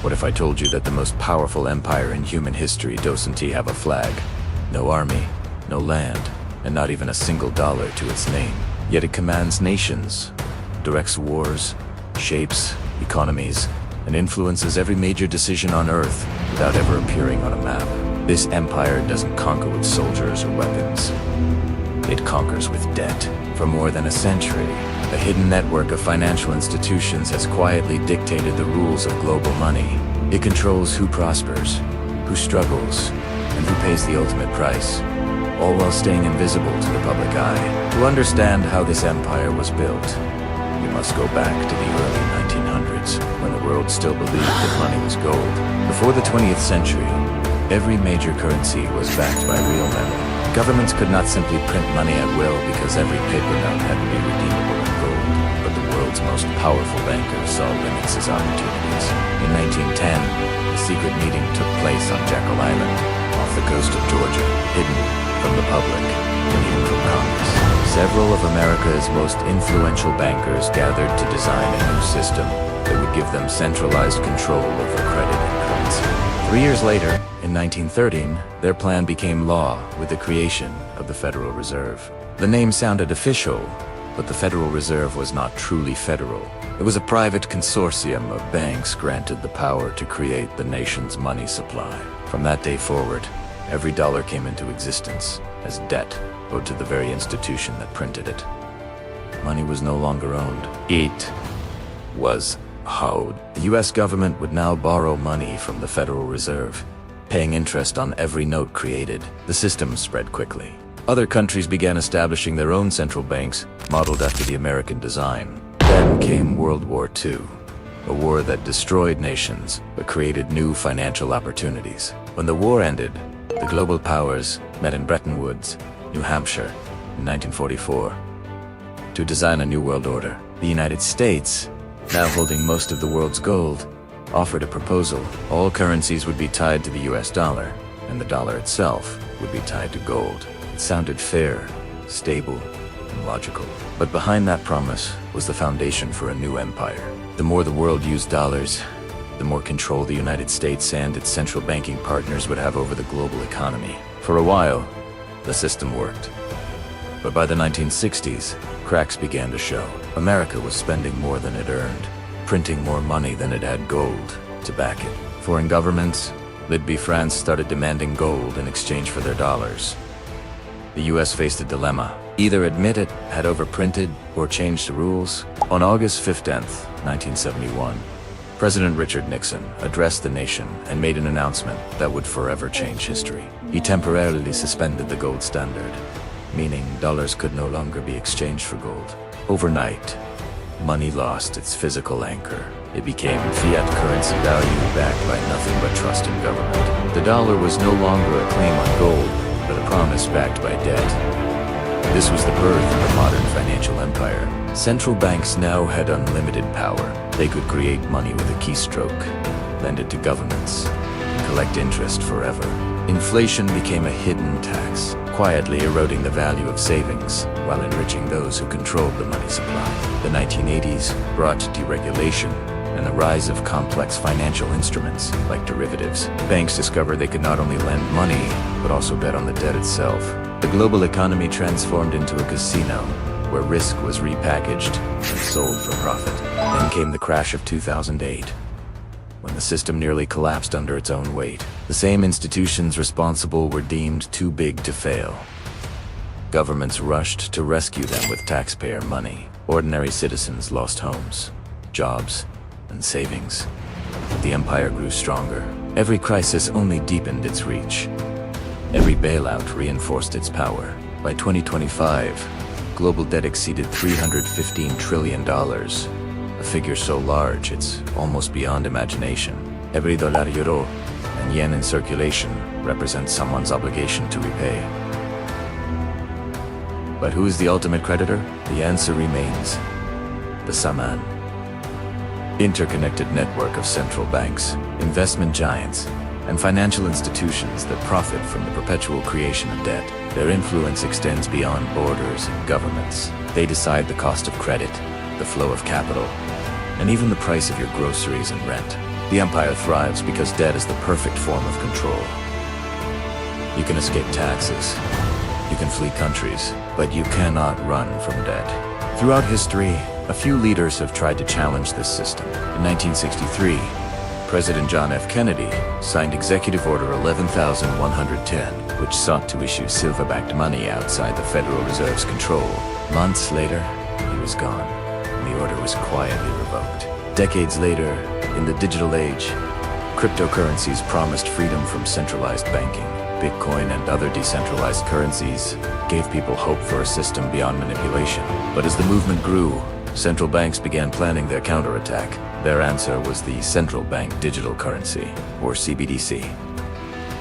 What if I told you that the most powerful empire in human history doesn't have a flag? No army, no land, and not even a single dollar to its name. Yet it commands nations, directs wars, shapes economies, and influences every major decision on Earth without ever appearing on a map. This empire doesn't conquer with soldiers or weapons. It conquers with debt. For more than a century, a hidden network of financial institutions has quietly dictated the rules of global money. It controls who prospers, who struggles, and who pays the ultimate price, all while staying invisible to the public eye. To understand how this empire was built, we must go back to the early 1900s, when the world still believed that money was gold. Before the 20th century, every major currency was backed by real money. Governments could not simply print money at will because every paper note had to be redeemable in gold. But the world's most powerful bankers saw limits as opportunities. In 1910, a secret meeting took place on Jekyll Island, off the coast of Georgia, hidden from the public and even from Congress. Several of America's most influential bankers gathered to design a new system that would give them centralized control over credit and currency. 3 years later, in 1913, their plan became law with the creation of the Federal Reserve. The name sounded official, but the Federal Reserve was not truly federal. It was a private consortium of banks granted the power to create the nation's money supply. From that day forward, every dollar came into existence as debt owed to the very institution that printed it. Money was no longer owned. It was owed. The US government would now borrow money from the Federal Reserve, paying interest on every note created. The system spread quickly. Other countries began establishing their own central banks, modeled after the American design. Then came World War II, a war that destroyed nations but created new financial opportunities. When the war ended, the global powers met in Bretton Woods, New Hampshire, in 1944, to design a new world order. The United States, now holding most of the world's gold, offered a proposal. All currencies would be tied to the US dollar, and the dollar itself would be tied to gold. It sounded fair, stable, and logical. But behind that promise was the foundation for a new empire. The more the world used dollars, the more control the United States and its central banking partners would have over the global economy. For a while, the system worked. But by the 1960s, cracks began to show. America was spending more than it earned, printing more money than it had gold to back it. Foreign governments, led by France, started demanding gold in exchange for their dollars. The US faced a dilemma: either admit it had overprinted or change the rules. On August 15th, 1971, President Richard Nixon addressed the nation and made an announcement that would forever change history. He temporarily suspended the gold standard, meaning dollars could no longer be exchanged for gold. Overnight, money lost its physical anchor. It became fiat currency value backed by nothing but trust in government. The dollar was no longer a claim on gold, but a promise backed by debt. This was the birth of the modern financial empire. Central banks now had unlimited power. They could create money with a keystroke, lend it to governments, and collect interest forever. Inflation became a hidden tax, quietly eroding the value of savings while enriching those who controlled the money supply. The 1980s brought deregulation and the rise of complex financial instruments like derivatives. Banks discovered they could not only lend money, but also bet on the debt itself. The global economy transformed into a casino where risk was repackaged and sold for profit. Then came the crash of 2008, when the system nearly collapsed under its own weight. The same institutions responsible were deemed too big to fail. Governments rushed to rescue them with taxpayer money. Ordinary citizens lost homes, jobs, and savings. But the empire grew stronger. Every crisis only deepened its reach. Every bailout reinforced its power. By 2025, global debt exceeded $315 trillion, a figure so large it's almost beyond imagination. Every dollar, euro, and yen in circulation represents someone's obligation to repay. But who is the ultimate creditor? The answer remains the Saman. Interconnected network of central banks, investment giants, and financial institutions that profit from the perpetual creation of debt. Their influence extends beyond borders and governments. They decide the cost of credit, the flow of capital, and even the price of your groceries and rent. The empire thrives because debt is the perfect form of control. You can escape taxes, you can flee countries, but you cannot run from debt. Throughout history, a few leaders have tried to challenge this system. In 1963, President John F. Kennedy signed Executive Order 11,110, which sought to issue silver-backed money outside the Federal Reserve's control. Months later, he was gone, and the order was quietly revoked. Decades later, in the digital age, cryptocurrencies promised freedom from centralized banking. Bitcoin and other decentralized currencies gave people hope for a system beyond manipulation. But as the movement grew, central banks began planning their counterattack. Their answer was the Central Bank Digital Currency, or CBDC.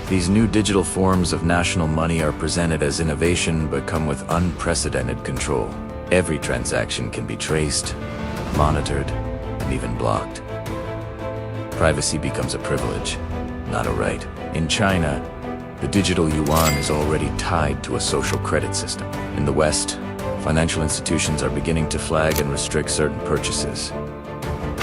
These new digital forms of national money are presented as innovation but come with unprecedented control. Every transaction can be traced, monitored, and even blocked. Privacy becomes a privilege, not a right. In China, the digital yuan is already tied to a social credit system. In the West, financial institutions are beginning to flag and restrict certain purchases.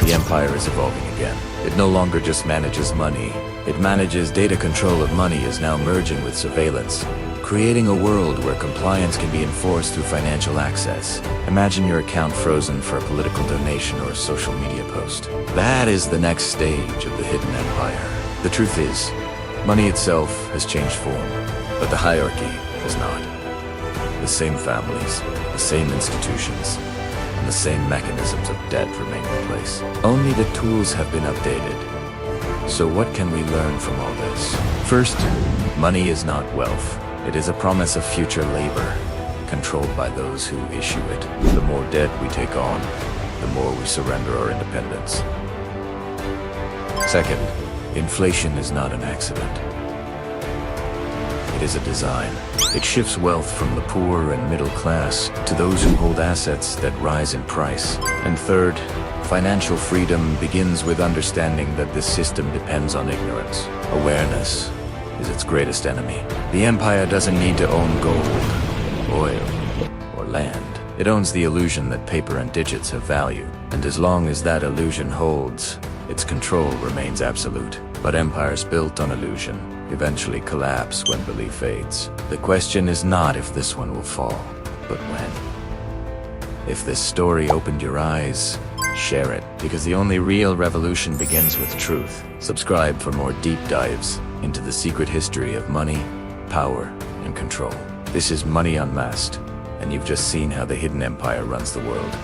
The empire is evolving again. It no longer just manages money. It manages data. Control of money is now merging with surveillance, creating a world where compliance can be enforced through financial access. Imagine your account frozen for a political donation or a social media post. That is the next stage of the hidden empire. The truth is, money itself has changed form, but the hierarchy has not. The same families, the same institutions, and the same mechanisms of debt remain in place. Only the tools have been updated. So what can we learn from all this? First, money is not wealth. It is a promise of future labor, controlled by those who issue it. The more debt we take on, the more we surrender our independence. Second, inflation is not an accident. It is a design. It shifts wealth from the poor and middle class to those who hold assets that rise in price. And third, financial freedom begins with understanding that this system depends on ignorance. Awareness is its greatest enemy. The empire doesn't need to own gold, oil, or land. It owns the illusion that paper and digits have value. And as long as that illusion holds, its control remains absolute. But empires built on illusion eventually collapse when belief fades. The question is not if this one will fall, but when. If this story opened your eyes, share it, because the only real revolution begins with truth. Subscribe for more deep dives into the secret history of money, power, and control. This is Money Unmasked, and you've just seen how the hidden empire runs the world.